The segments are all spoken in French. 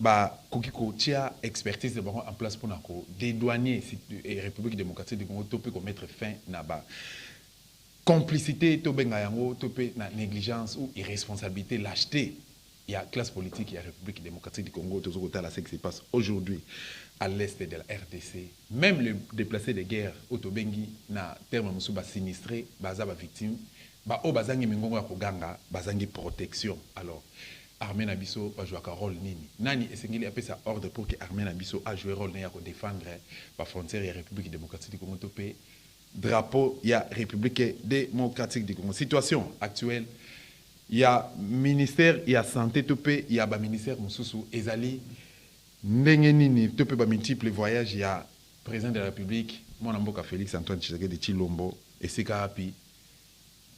bah kokiko tia expertise de bango en place pour nako dédouaner et République démocratique du Congo topé ko mettre fin na ba complicité to benga yango topé na négligence ou irresponsabilité lâcheté. Il y a classe politique, il y a République démocratique du Congo, tout ce qui se passe aujourd'hui à l'est de la RDC. Même les déplacés de guerre, Otobengi, na terme musuba sinistré, baza ba victime, ba o bazangi mingongo ya koganga, bazangi protection. Alors, Armée Nabiso va jouer un rôle nini. Nani esengeli appelle ça ordre pour que Armée Nabiso a joué rôle pour défendre la frontière de la République démocratique du Congo topé drapeau il y a République démocratique du Congo. Situation actuelle, il y a ministère, il y a santé topé, il y a ba ministère mususu ezali ndengenini topé ba multiples voyages, il y a président de la République mon amboka Félix Antoine Tshisekedi Tshilombo et Sekapi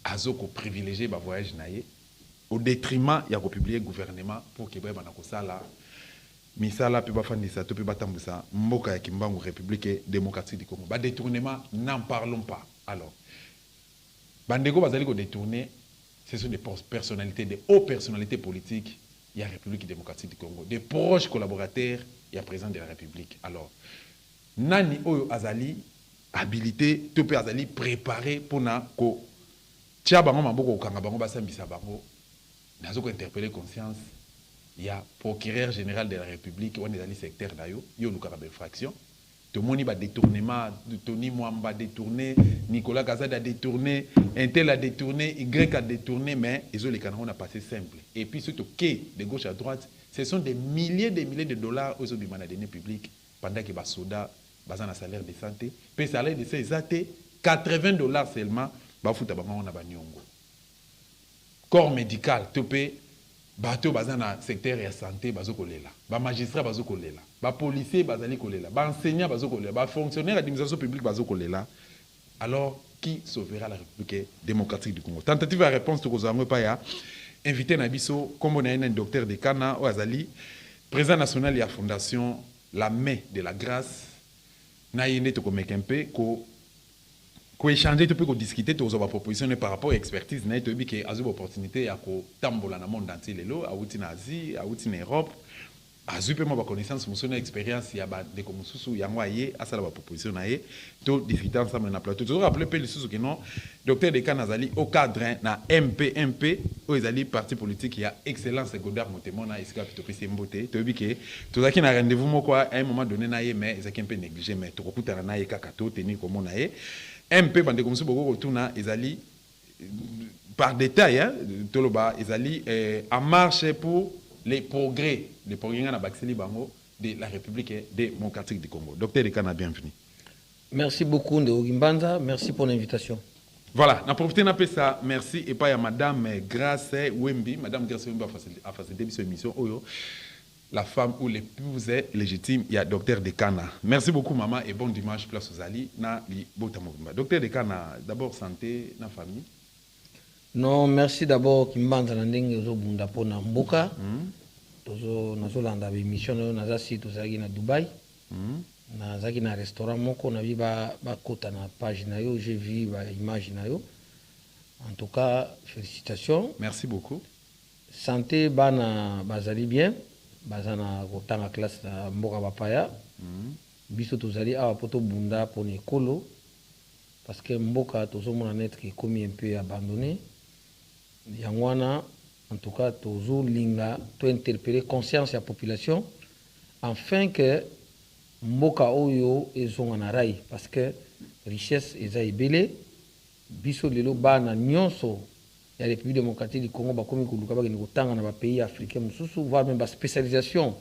azoko privilégier ba voyage naie au détriment il y a publier gouvernement pour que bana ko sala misala pe bafandisa to pe batambusa mboka ya kimbangu République démocratique du Congo ba détournement n'en parlons pas. Alors bandeko bazali ko détourner, ce sont des personnalités, des hautes personnalités politiques, il y a République démocratique du Congo, des proches collaborateurs, il y a président de la République. Alors nani oyo azali habilité to pe azali préparé pour na ko tia bango maboko kanga bango basambisa bango nazoko interpeller conscience. Il y a procureur général de la République, on est dans le secteur d'ailleurs, il y a une infraction. Tout le monde a détournement, Tony Mwamba a détourné, Nicolas Kazad a détourné, Intel a détourné, Y a détourné, mais ils ont les canons, on a passé simple. Et puis surtout, de gauche à droite, ce sont des milliers de dollars aux obimans à données publiques pendant que les soldats ont un salaire de santé. Puis le salaire de ces athées, $80 seulement, on a banyongo. Corps médical, topé. Bateau bazan na secteur ya santé bazo kolela, ba magistrat bazo kolela, ba policier bazali kolela, ba enseignant bazo kolela, ba fonctionnaire d'administration publique bazo kolela. Alors qui sauvera la République démocratique du Congo? Tentative à réponse to kozango pa ya invité na biso kombo na un docteur de Kana o azali président national ya fondation La Main de la Grâce na yende to ko mekempe ko échanger, tu peux discuter aux propositions par rapport à l'expertise. Tu peux dire qu'il y a une opportunité à tambola dans le monde entier, à Asie, à Europe. À Zupe, ma connaissance, mon expérience, il y a des communes, il y a une proposition, tu discuter ensemble dans le plateau. Tu dois rappeler que le non, docteur de Kanazali, au cadre na MP, où ils allaient parti politique, il y a excellence secondaire, notamment, na escape, tu peux se mboter. Tu peux dire que tu as un rendez-vous, à un moment donné, mais ils ont un peu négligé, mais tu peux dire que tu as un tenir comme on a. MP bande comme ça beaucoup retourna ezali par détail hein toloba ezali en marche pour les progrès na baxeli bango de la République démocratique du Congo. Docteur Ekana, bienvenue. Merci beaucoup Ndeo Gimbanza, merci pour l'invitation. Voilà, na profiter na ça, merci et pas à madame Grace Wembi, madame Grace Wembi a fait cette émission oyo. La femme ou l'épouse légitime, il y a docteur Dekana. Merci beaucoup, maman, et bon dimanche, place aux Ali. Docteur Dekana, d'abord santé, na famille. Non, merci d'abord, Kimbanza Nandeng, Zobunda Pona Mboka. Nazo landa émission, naza site na Dubaï. Nazaki na restaurant moko, na vi ba kota na page na yo, j'ai vu ba image na yo. En tout cas, félicitations. Merci beaucoup. Santé, bana bazali bien. Bazana kotanga classe na mboka bapaya biso tozali awa poto bunda pona ekolo parce que mboka tozomona net ki komi un peu abandonné yangwana. En tout cas tozolinga to interpeller conscience ya population afin que mboka oyo ezonga na rai parce que richesse eza ebele biso lelo bana nyonso il y a les pays démocratiques du Congo, il y a pays africains, voire même la spécialisation.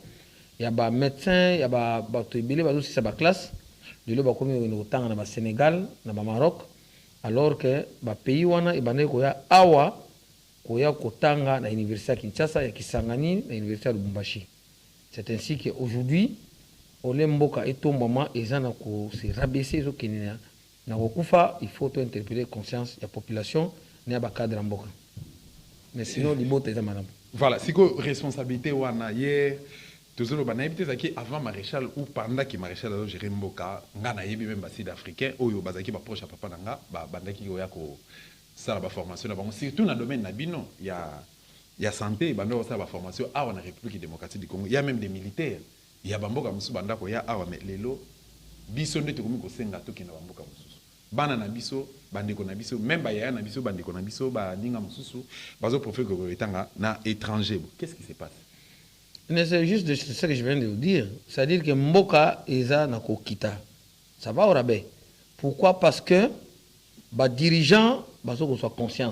Il y a des médecins, il y a des classes. Il y a des Sénégal, au Maroc. Alors que les pays il y a Awa, il y a l'université de Kinshasa, il y a Kisangani, l'université de Lubumbashi. C'est ainsi qu'aujourd'hui, Olemboka et Tombama, ils ont se rabaisser. Il faut interpeller la conscience de la population. Mais sinon, voilà, c'est quoi responsabilité ou en hier, toujours avant maréchal ou pendant que maréchal a géré Mboka, ngana yebi même baside africain, oyo bazaki ba proche papa nanga, bandaki oya ko ça la formation là, surtout dans le domaine nabino, il y a il y a santé, il y a la formation, ah, on a République démocratique du Congo. Il y a même des militaires. Il y a Bamboka Moussou Bandako, il y a ah, mais Lelo, biso nde tokomi ko senga to kina Bamboka Moussou. Bana na biso, bandeko na biso, même ba ya na biso, bandeko na biso, ba ninga Moussou, bazo profil ko etanga na étranger. Qu'est-ce qui se passe? C'est juste ce que je viens de vous dire. C'est-à-dire que Mboka eza na kokita. Ça va au rabais. Pourquoi? Parce que les dirigeants sont conscients.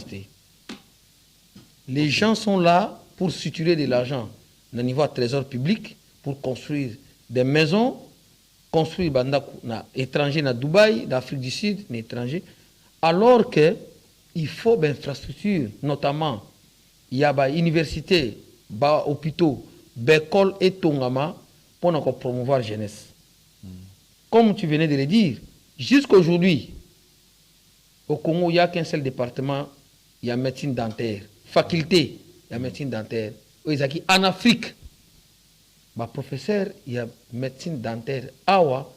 Les gens sont là pour suturer de l'argent au niveau du trésor public, pour construire des maisons, construire des étrangers à Dubaï, d'Afrique du Sud, des étrangers, alors qu'il faut des infrastructures, notamment, il y a des universités, des hôpitaux, des écoles et Tongama pour promouvoir la jeunesse. Comme tu venais de le dire, jusqu'à aujourd'hui, au Congo, il n'y a qu'un seul département, il y a médecine dentaire. Faculté, il y a médecine dentaire. En Afrique, le professeur, il y a médecine dentaire. Awa,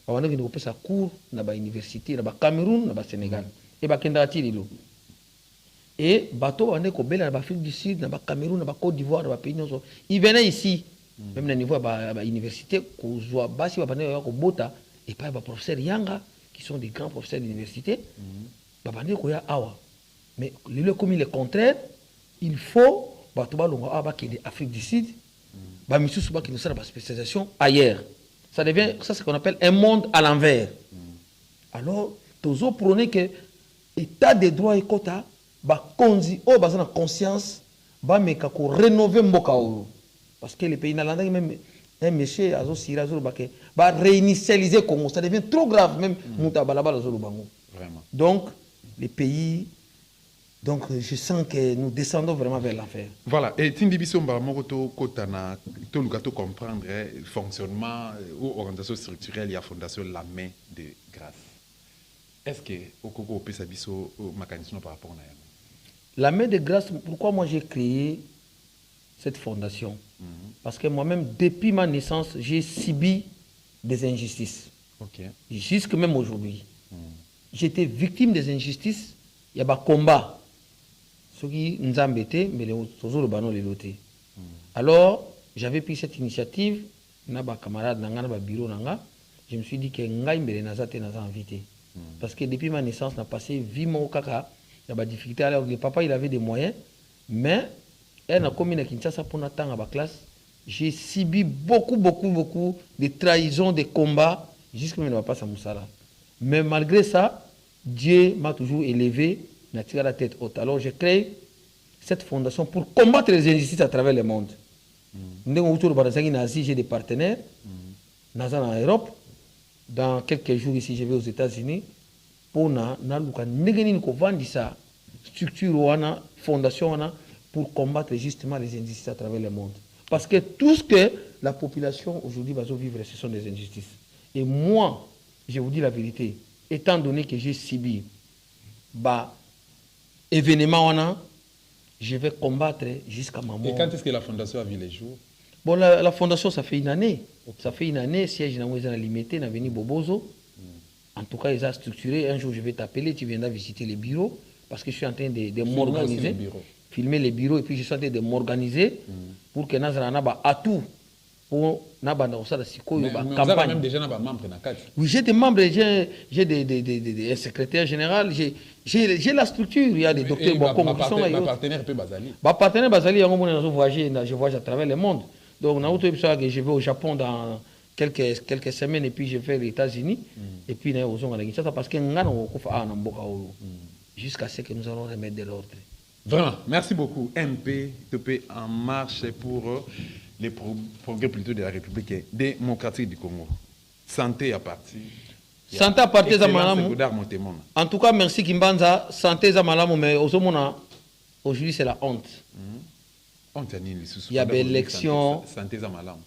il y a cours dans l'université, dans le Cameroun, dans le Sénégal. Et il y a et bateau en Afrique du Sud, dans le Cameroun, dans le Côte d'Ivoire, dans le pays. Ils venaient ici, même au niveau de l'université, et pas les professeurs Yanga, qui sont des grands professeurs d'université. Mais comme il est contraire, il faut que l'Afrique du Sud, qui nous la spécialisation ailleurs. Ça devient ça ce qu'on appelle un monde à l'envers. Alors, tous autres prônent que l'état des droits et quotas, la conscience, rénover Mboka. Parce que les pays n'alandais même un monsieur va réinitialiser le Congo. Ça devient trop grave, même Vraiment. Donc, les pays. Donc, je sens que nous descendons vraiment vers l'enfer. Voilà. Et Tindi Bissomba, Moroto, Kotana, tout le gâteau comprendre le fonctionnement ou organisation structurelle, il y a fondation La Main de Grâce. Est-ce que au Congo, on peut s'abisso au mécanisme par rapport à ça? La Main de Grâce, pourquoi moi j'ai créé cette fondation? Parce que moi-même, depuis ma naissance, j'ai subi des injustices. Jusque même aujourd'hui. J'étais victime des injustices. Il y a des combats. Ceux qui nous ont embêtés, mais les autres les lotés. Alors, j'avais pris cette initiative. J'ai des camarades dans le bureau. Je me suis dit que je suis invité. Parce que depuis ma naissance, j'ai passé vie mon caca. Il y a des difficultés. Alors, le papa, il avait des moyens. Mais, elle a commis à Kinshasa pour attendre à la classe. J'ai subi beaucoup de trahisons, de combats, jusqu'à ce que je ne passe à Moussala. Mais malgré ça, Dieu m'a toujours élevé, m'a tiré la tête haute. Alors j'ai créé cette fondation pour combattre les injustices à travers le monde. J'ai des partenaires, en Europe. Dans quelques jours ici, je vais aux États-Unis pour structure, fondation pour combattre justement les injustices à travers le monde. Parce que tout ce que la population aujourd'hui va vivre, ce sont des injustices. Et moi, je vous dis la vérité, étant donné que j'ai subi événement, je vais combattre jusqu'à ma mort. Et quand est-ce que la fondation a vu les jours? Bon, la fondation, ça fait une année. Okay. Ça fait une année, siège est limité, n'a venu Bobozo. En tout cas, ils ont structuré. Un jour, je vais t'appeler, tu viendras visiter les bureaux, parce que je suis en train de m'organiser. Filmer les bureaux, et puis je suis en train de m'organiser pour que nous ayons à tout. Pour nous ayons campagne. Même déjà membres dans cadre. Oui, j'ai des membres, j'ai des secrétaires généraux, j'ai la structure, il y a des docteurs Bokong qui sont là. Ma partenaire peut Bazali. Ma partenaire Bazali, je voyage à travers le monde. Donc, je vais au Japon dans quelques semaines, et puis je vais aux États-Unis, et puis parce que jusqu'à ce que nous allons remettre de l'ordre. Vraiment, merci beaucoup. MP, TP en marche pour les progrès plutôt de la République démocratique du Congo. Santé à partir. Santé à partir de Malamu. En tout cas, merci Kimbanza. Santé à Malamu, mais aujourd'hui c'est la honte. Il y a des élections. Santé à Malamu.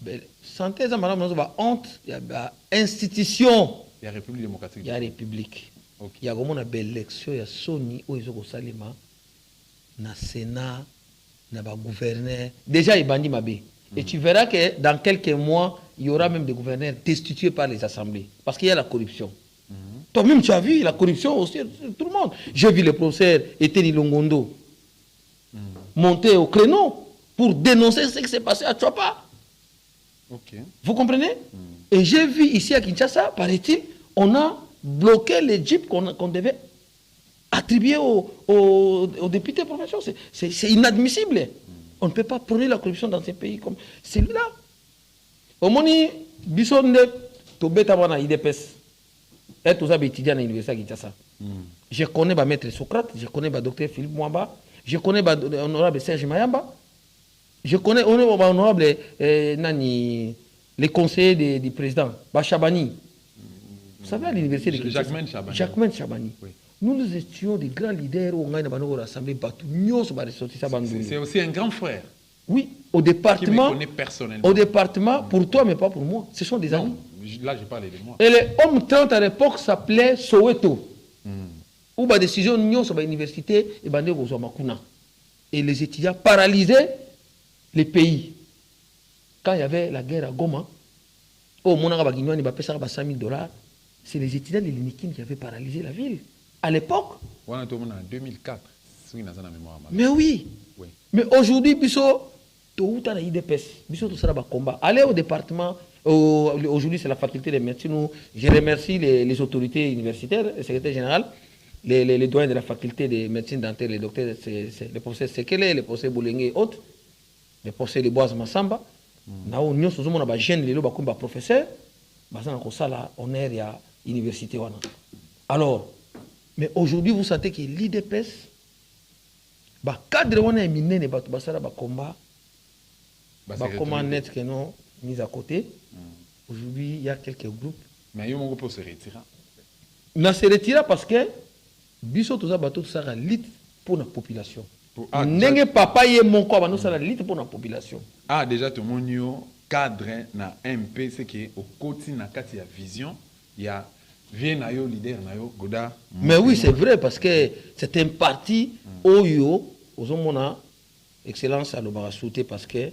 Santé à Malamu, il y a honte. Il y a institution. Il y a République démocratique. Il y a République. Il y a des élections. Il y a Sony, il y a Salima. Na Sénat, na gouverneur. Déjà, il bandit Mabé. Et tu verras que dans quelques mois, il y aura même des gouverneurs destitués par les assemblées. Parce qu'il y a la corruption. Toi-même, tu as vu la corruption aussi, tout le monde. J'ai vu le professeur Eteni Longondo. monté au créneau pour dénoncer ce qui s'est passé à Tchouapa. Ok. Vous comprenez? Et j'ai vu ici à Kinshasa, paraît-il, on a bloqué les jeeps qu'on devait attribuer aux députés provinciaux. C'est inadmissible. On ne peut pas prôner la corruption dans un pays comme celui-là. Au moni, bisonde, tobeta wana IDPS. Et tous les étudiants à l'université de Kinshasa. Je connais maître Socrate, je connais docteur Philippe Mwamba, je connais l'honorable Serge Mayamba, je connais l'honorable les conseillers du président, Chabani. Vous savez, à l'université de Kinshasa, Jacquemain Chabani. Oui. Nous étions des grands leaders où on a rassemblé c'est aussi un grand frère. Oui, au département. Qui me connaît personnellement. Au département, pour toi, mais pas pour moi. Ce sont des amis. Là, je parlais de moi. Et les hommes 30 à l'époque s'appelaient Soweto. Où la décision sur l'université et les étudiants paralysaient les pays. Quand il y avait la guerre à Goma, au $100 000, c'est les étudiants de l'Unikin qui avaient paralysé la ville. À l'époque. En 2004. Mais oui. Mais aujourd'hui, allez au département. Aujourd'hui, c'est la faculté de médecine. Je remercie les autorités universitaires, le secrétaire général, les doyens de la faculté de médecine dentaire, les docteurs, le professeur Sekele, le professeur Boulengue et autres, le professeur Leboise Massamba. Nous avons des jeunes, les professeurs, on est à l'université. Alors, mais aujourd'hui, vous sentez que l'IDPS, le cadre est miné, le combat, comment net que non mis à côté. Aujourd'hui, il y a quelques groupes. Mais il y a un groupe se retirer. On se retire parce que biso tout ça bateau ça la lutte pour la population. N'enge papa y mon quoi nous ça la lutte pour la population. Ah déjà tout le monde cadre na MP c'est que au côté na kati ya vision il y a vient na yo leader na yo goda. Mais oui c'est vrai parce que c'est un parti oyo aux hommes excellence à l'obara parce que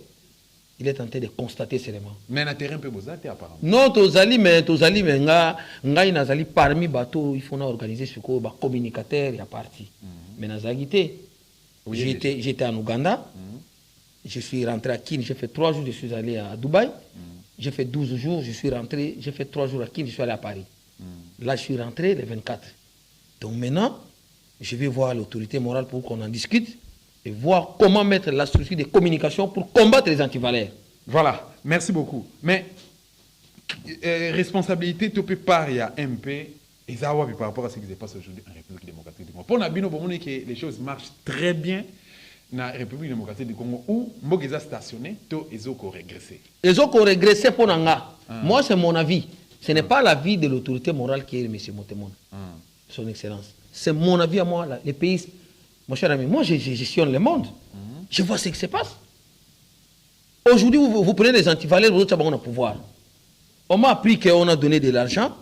il est en train de constater seulement. Mais na terrain peut bozate apparemment. Non, tozali mais ngai nazali parmi bateau il faut organiser ce ko ba communicateur ya parti. Mais nazagité. J'étais en Ouganda. Je suis rentré à Kin, j'ai fait 3 jours, je suis allé à Dubaï. J'ai fait 12 jours, je suis rentré, j'ai fait 3 jours à Kin, je suis allé à Paris. Là, je suis rentré le 24. Donc maintenant, je vais voir l'autorité morale pour qu'on en discute et voir comment mettre la structure de communication pour combattre les antivaleurs. Voilà, merci beaucoup. Mais responsabilité, tu peux pas, il y a MP, et ça va par rapport à ce qui se passe aujourd'hui en République démocratique du Congo. Pour Nabino, pour que les choses marchent très bien dans la République démocratique du Congo, où Mbogeza stationné, tout ils ont régressé. Ils ont régressé pour Nanga. Moi, c'est mon avis. Ce n'est pas l'avis de l'autorité morale qui est M. Motemon, son excellence. C'est mon avis à moi, les pays. Mon cher ami, moi, je gestionne le monde. Je vois ce qui se passe. Aujourd'hui, vous prenez les antivaleurs, vous avez un pouvoir. On m'a appris qu'on a donné de l'argent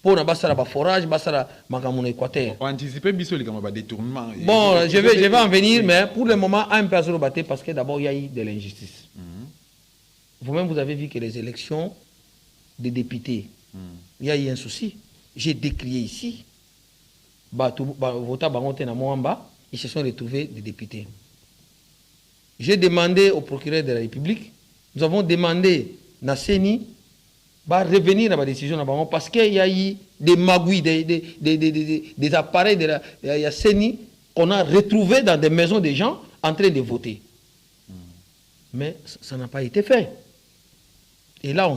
pour un forage, un Équateur. On anticipe les détournements. Bon, je vais en venir, mais pour le moment, un peu à se rebattre parce que d'abord, il y a eu de l'injustice. Vous-même, vous avez vu que les élections des députés, il y a eu un souci. J'ai décrié ici. Ils se sont retrouvés des députés. J'ai demandé au procureur de la République, nous avons demandé à Seni de revenir à la décision parce qu'il y a eu des magouilles, des appareils de la Seni qu'on a retrouvés dans des maisons des gens en train de voter. Mais ça n'a pas été fait. Et là,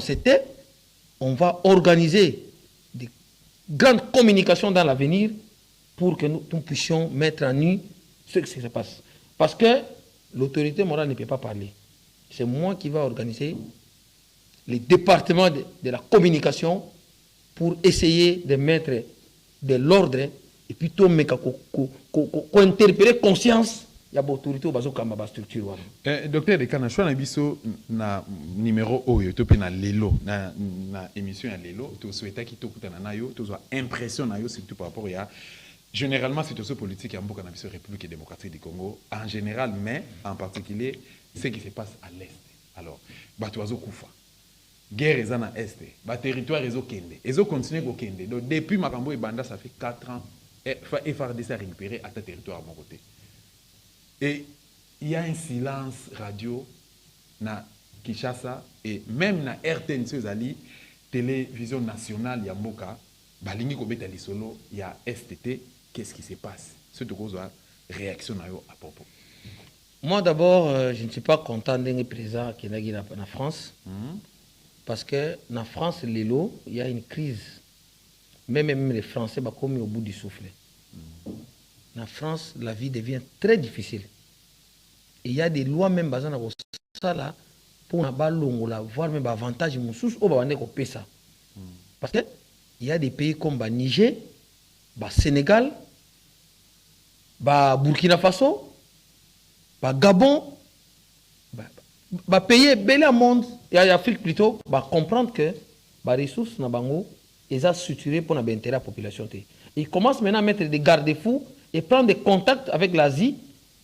on va organiser des grandes communications dans l'avenir pour que nous puissions mettre en nu ce qui se passe. Parce que l'autorité morale ne peut pas parler. C'est moi qui vais organiser les départements de la communication pour essayer de mettre de l'ordre et puis tout interpeller conscience. Il y a l'autorité qui a structure. Docteur Dekana, je suis na numéro oyo tope na lelo na émission ya lelo to souhaita ki tokutana na yo to impression na yo surtout par rapport à généralement situation politique ya mboka na biso République démocratique du Congo en général mais en particulier ce qui se passe à l'est. Alors bato bazo kufa guerre eza na est ba territoire ezo kende ezo continuer ko kende donc depuis makambo e banda ça fait 4 ans FARDC a récupéré à ta territoire à mon côté. Et il y a un silence radio na Kinshasa et même na RTNC Zali, télévision nationale Yamboka, balingi kobeta lisolo il y a STT, qu'est-ce qui se passe? C'est de cause réaction à propos. Moi d'abord, je ne suis pas content d'être présent qui est en France. Parce que en France, il y a une crise. Même les Français sont commis au bout du souffle. En France, la vie devient très difficile. Et il y a des lois même basées sur ça là pour voir même avantage au ça. Parce que il y a des pays comme le Niger, le Sénégal, le Burkina Faso, le Gabon, payer bel monde et l'Afrique plutôt comprendre que les ressources na bango sont structurées pour l'intérêt de la population. Ils commencent maintenant à mettre des garde-fous et prendre des contacts avec l'Asie,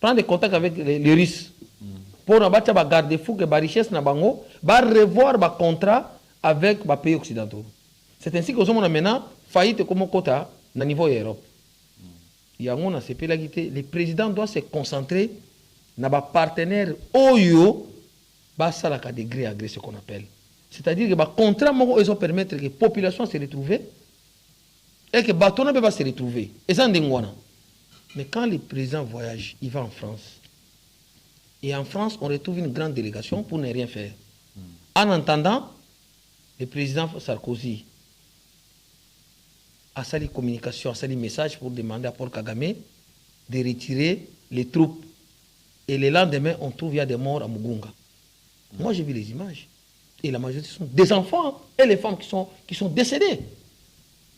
prendre des contacts avec les Russes pour abattre les garde-fous que la richesse na bango va revoir les contrats avec les pays occidentaux. C'est ainsi que nous avons maintenant faillite comme quota au niveau de l'Europe. Le président doit se concentrer sur les partenaires OYO. Ça la degré à ce qu'on appelle. C'est-à-dire que les contrats vont permettre que la population se retrouve et que les bateaux va se retrouver. Et ça, mais quand le président voyage, il va en France. Et en France, on retrouve une grande délégation pour ne rien faire. En entendant, le président Sarkozy a sali communication, a sali message pour demander à Paul Kagame de retirer les troupes. Et le lendemain, on trouve qu'il y a des morts à Mugunga. Moi, j'ai vu les images. Et la majorité sont des enfants et les femmes qui sont décédées.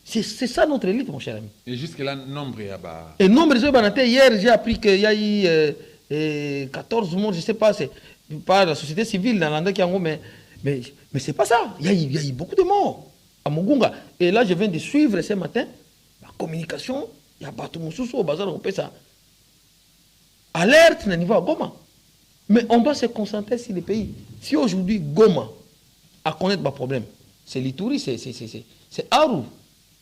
C'est ça notre élite, mon cher ami. Et jusque-là, nombre est bas. Et nombre de hier, j'ai appris qu'il y a eu 14 morts, je ne sais pas, c'est par la société civile dans l'Andakiango, mais ce n'est pas ça. Il y a eu beaucoup de morts à Mugunga. Et là, je viens de suivre ce matin la communication. Il y a Batou Moussoussou au bazar, on peut ça. Alerte au niveau à Goma. Mais on doit se concentrer sur les pays. Si aujourd'hui, Goma a connaître le problème, c'est l'Ituri, c'est Aru,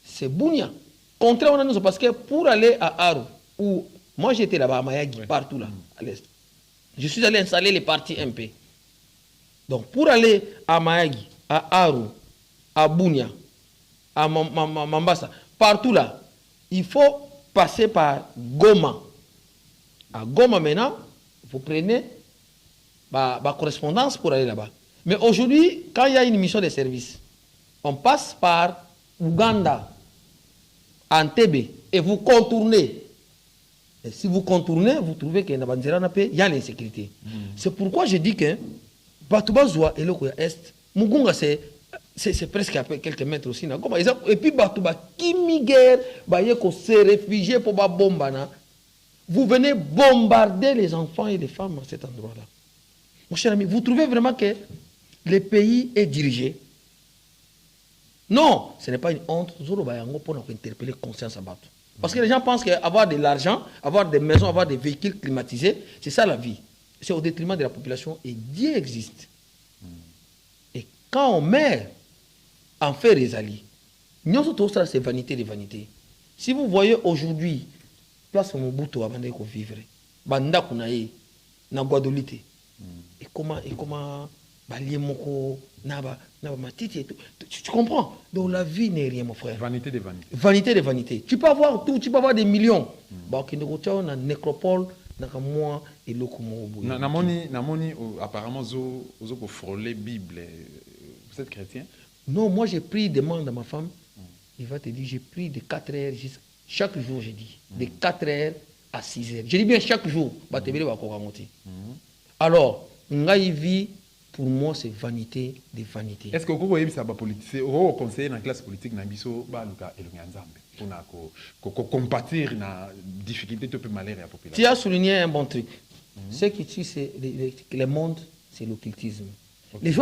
c'est Bounia. Contrairement à nous, parce que pour aller à Aru, où moi j'étais là-bas à Mayagi, partout là, à l'est, je suis allé installer les partis MP. Donc pour aller à Mayagi, à Aru, à Bounia, à Mambasa, partout là, il faut passer par Goma. À Goma maintenant, vous prenez la correspondance pour aller là-bas. Mais aujourd'hui, quand il y a une mission de service, on passe par Ouganda, Entebbe, et vous contournez. Et si vous contournez, vous trouvez qu'il y a l'insécurité. C'est pourquoi je dis que Batoubazoua et le Est, Mugunga, c'est presque à quelques mètres aussi. Et puis Batouba, qui miguère, se réfugier pour la bombe. Vous venez bombarder les enfants et les femmes à cet endroit-là. Mon cher ami, vous trouvez vraiment que le pays est dirigé? Non, ce n'est pas une honte. Zoro Bayango pour interpeller conscience à battre. Parce que les gens pensent qu'avoir de l'argent, avoir des maisons, avoir des véhicules climatisés, c'est ça la vie. C'est au détriment de la population et Dieu existe. Et quand on meurt, en fait les alliés. Tout ça, c'est vanité de vanité. Si vous voyez aujourd'hui, place Mobutu avant de vivre, Banda Kunaye, na Guadeloupe. Et comment tu comprends? Donc la vie n'est rien, mon frère. Vanité de vanité. Vanité de vanité. Tu peux avoir tout, tu peux avoir des millions. Bah, qui ne na nécropole, na moi et le Namoni apparemment zo frôler Bible. Vous êtes chrétien? Non, moi j'ai pris des demandes à ma femme. Il va te dire j'ai pris de 4 heures chaque jour, j'ai dit. De 4 heures à 6 heures. Je dis bien chaque jour. Alors, vie, pour moi, c'est vanité de vanité. Est-ce que vous voyez ça vous conseiller dans la classe politique pour compatir la difficulté de malheur à la population? Tu as souligné un bon truc. Ce qui tue, c'est le monde, c'est l'occultisme. Okay.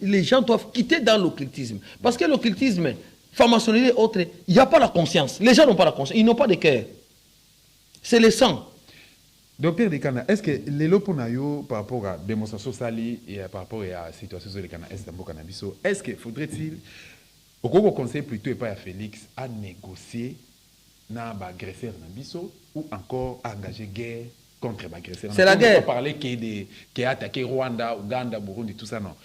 Les gens doivent quitter dans l'occultisme. Parce que l'occultisme, franc-maçonnerie et autres, il n'y a pas la conscience. Les gens n'ont pas la conscience. Ils n'ont pas de cœur. C'est le sang. Docteur Dekana, est-ce que les loponayo par rapport à la démonstration sali et par rapport à la situation de Dekana est-ce qu'il faudrait-il au conseil plutôt et pas à Félix à négocier na agresseur Nabiso ou encore à engager guerre contre l'agresseur. C'est la guerre. On ne peut pas parler qui a attaqué Rwanda, Ouganda, Burundi, tout ça, non.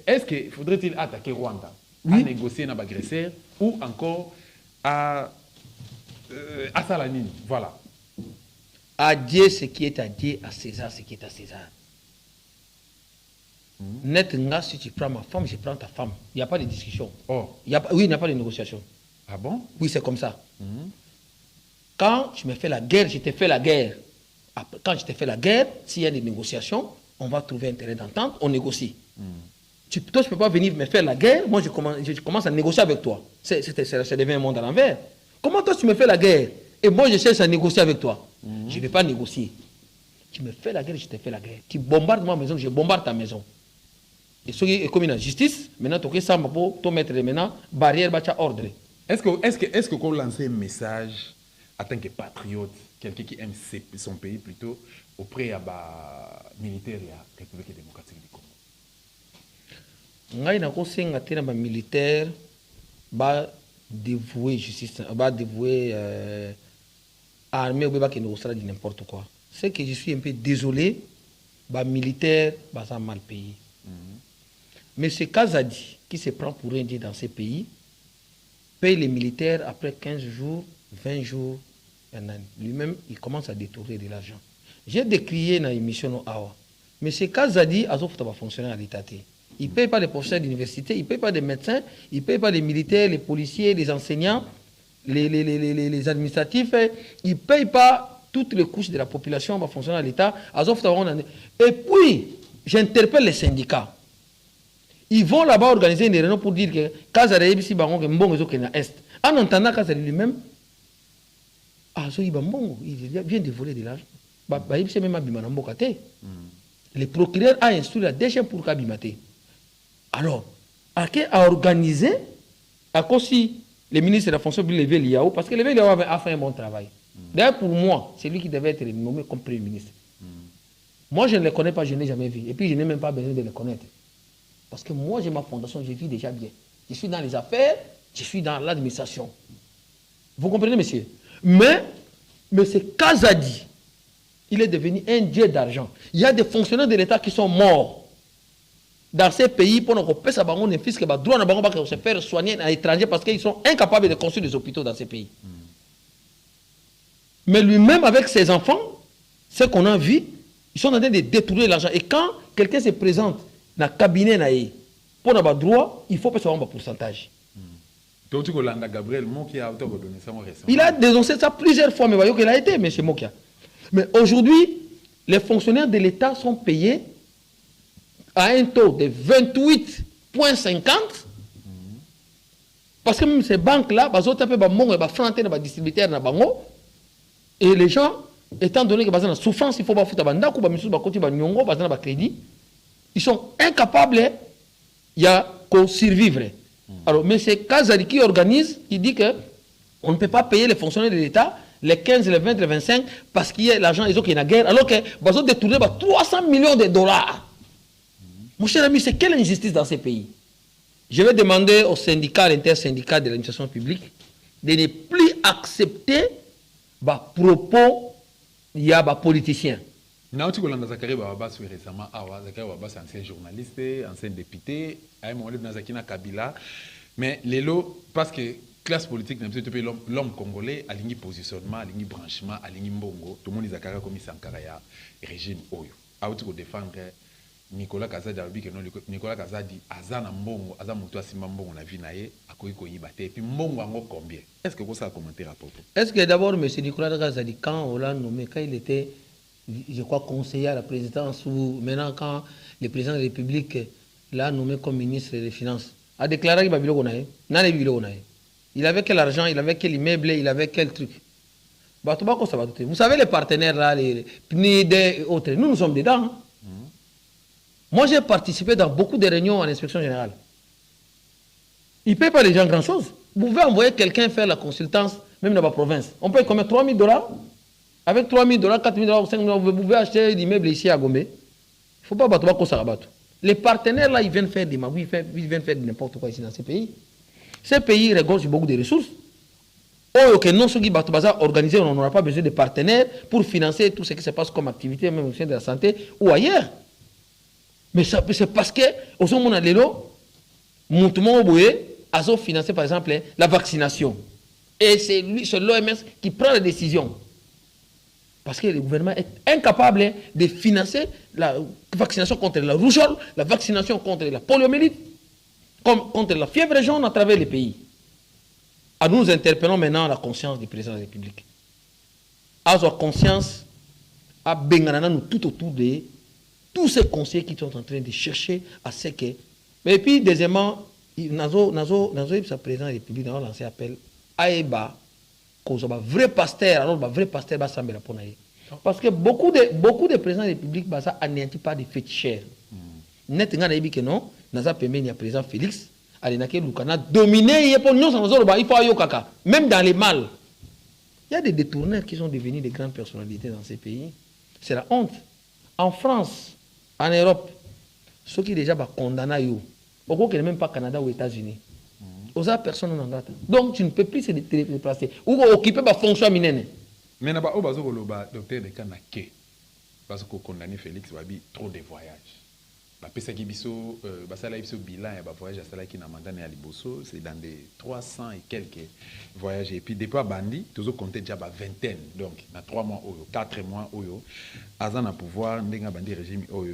Est-ce qu'il faudrait-il attaquer Rwanda, à négocier avec l'agresseur, ou encore à Salanine? Voilà. À Dieu ce qui est à Dieu, à César ce qui est à César. Net, si tu prends ma femme, je prends ta femme. Il n'y a pas de discussion. Oh. Oui, il n'y a pas de négociation. Ah bon? Oui, c'est comme ça. Quand tu me fais la guerre, je te fais la guerre. Après, quand je te fais la guerre, s'il y a des négociations, on va trouver un terrain d'entente, on négocie. Toi, tu ne peux pas venir me faire la guerre, moi je commence à négocier avec toi. Ça devient un monde à l'envers. Comment toi tu me fais la guerre et moi je cherche à négocier avec toi? Je ne vais pas négocier. Tu me fais la guerre, je te fais la guerre. Tu bombardes ma maison, je bombarde ta maison. Et ce qui est comme une justice, maintenant tu as pour mettre maintenant barrière, ordre. Est-ce que qu'on lance un message en tant que patriote, quelqu'un qui aime son pays plutôt, auprès des militaires de la République démocratique du Congo? Ngai na ko senga tena ba militaire ba dévouer justice, ba dévouer armée ou ba qui ne sera dit n'importe quoi. C'est que je suis un peu désolé, ba militaire ba ça mal payé. Mais ce Kazadi qui se prend pour un dieu dans ces pays paye les militaires après 15 jours, 20 jours, un an. Lui-même, il commence à détourner de l'argent. J'ai décrié dans l'émission Awa. Mais ce Kazadi a fonctionné à l'État. Il ne paye pas les professeurs d'université, il ne paye pas des médecins, il ne paye pas les militaires, les policiers, les enseignants, les administratifs. Il ne paye pas toutes les couches de la population qui fonctionner à l'État. Et puis, j'interpelle les syndicats. Ils vont là-bas organiser une réunion pour dire que Kazadi est est. En entendant Kazadi lui-même, il vient de voler de l'argent. Le procureur a instruit la DG pour Kabimate. Alors, a organisé, à cause si le ministre de la fonction publique levé l'IAO, parce que levé l'IAO a fait un bon travail. D'ailleurs, pour moi, c'est lui qui devait être nommé comme Premier ministre. Moi, je ne le connais pas, je ne l'ai jamais vu. Et puis, je n'ai même pas besoin de le connaître. Parce que moi, j'ai ma fondation, je vis déjà bien. Je suis dans les affaires, je suis dans l'administration. Vous comprenez, monsieur? Mais c'est Kazadi. Il est devenu un dieu d'argent. Il y a des fonctionnaires de l'État qui sont morts dans ces pays pour qu'on paie sa banque des fils qui ont droit à se faire soigner à l'étranger parce qu'ils sont incapables de construire des hôpitaux dans ces pays. Mais lui-même, avec ses enfants, ce qu'on a vu, ils sont en train de détourner l'argent. Et quand quelqu'un se présente dans le cabinet pour avoir droit, il faut pas savoir un pourcentage. Il a dénoncé ça plusieurs fois, mais voyez qu'il a été, M. Mokia. Mais aujourd'hui, les fonctionnaires de l'État sont payés à un taux de 28,50. Parce que même ces banques-là, et les gens, étant donné qu'ils sont en souffrance, il faut pas foutre un crédit, ils sont incapables de survivre. Alors, mais c'est Kazadi qui organise, qui dit qu'on ne peut pas payer les fonctionnaires de l'État les 15, les 20, les 25, parce qu'il y a l'argent, ils ont qu'il y a une guerre, alors qu'ils ont détourné 300 millions de dollars. Mon cher ami, c'est quelle injustice dans ces pays? Je vais demander aux syndicats, à l'intersyndicat de l'administration publique, de ne plus accepter les propos il y a des politiciens. Zakari Babas récemment, Zakari Babas ancien journaliste, ancien député, à un moment donné, Kabila. Mais les lots, parce que classe politique, l'homme congolais a ligne positionnement, a ligne branchement, a ligne mbongo, tout le monde est comme Sankaraya, régime Oyo. A pour défendre Nicolas Kazadi, Nicolas Kazadi, Azana mbongo, Azamuto Simba mbongo, la vie nae, a koyi bate, et puis mbongo ango combien? Est-ce que vous avez un commentaire à propos? Est-ce que d'abord, M. Nicolas Kazadi, quand on l'a nommé, quand il était, je crois, conseiller à la présidence, ou maintenant quand le président de la République l'a nommé comme ministre des Finances, a déclaré qu'il va vivre. Il avait quel argent, il avait quel immeuble, il avait quel truc. Vous savez, les partenaires là, les PNID et autres, nous sommes dedans. Hein. Moi, j'ai participé dans beaucoup de réunions en inspection générale. Ils ne payent pas les gens grand-chose. Vous pouvez envoyer quelqu'un faire la consultance, même dans la province. On paye combien? 3 000 $? Avec 3 000 $, 4 000 $, 5 000 $, vous pouvez acheter l'immeuble ici à Gombe. Il ne faut pas battre au Sarabato. Les partenaires là, ils viennent faire des magouilles, ils viennent faire n'importe quoi ici dans ces pays. Ces pays regorgent beaucoup de ressources. Oh, ok, non, ceux qui bateau bazar organisé, on n'aura pas besoin de partenaires pour financer tout ce qui se passe comme activité, même au sein de la santé ou ailleurs. Mais c'est parce que, au sein de l'élo, Moutoumon Oboué a financé par exemple la vaccination. Et c'est l'OMS qui prend la décision. Parce que le gouvernement est incapable de financer la vaccination contre la rougeole, la vaccination contre la poliomyélite, contre la fièvre jaune à travers les pays. À nous interpellons maintenant la conscience du président de la République. À sa conscience, à Benganana, nous tout autour de tous ces conseillers qui sont en train de chercher à ce que. Mais puis, deuxièmement, Nazo, le président de la République, a lancé appel à Eba, qu'on un vrai pasteur, alors un vrai pasteur va s'embêter pour naïe. Parce que beaucoup de présidents de la République, ça anéantit pas des féticheurs. Net, on a dit que non, Naza Pembe, il y a président Félix, Alenake Lukana, dominé, il faut ayo kaka, même dans les mal. Il y a des détourneurs qui sont devenus des grandes personnalités dans ces pays. C'est la honte. En France, en Europe, ceux qui déjà condamnés, au qui n'est même pas Canada ou États-Unis. Aux autres personnes en date. Donc tu ne peux plus se déplacer. Ou occuper ma fonction minene. Mais n'aba au bazo le docteur de Kanake parce que condamné Félix Wabi trop de voyages. La pesa qui biso basala biso bilan et ba voyage à sala qui n'a mandat à Liboso, c'est dans des 300 et quelques voyages et puis depuis bandi toujours compter déjà ba vingtaine. Donc dans 3 mois oyo, 4 mois oyo azan à pouvoir ndenga bandi régime oyo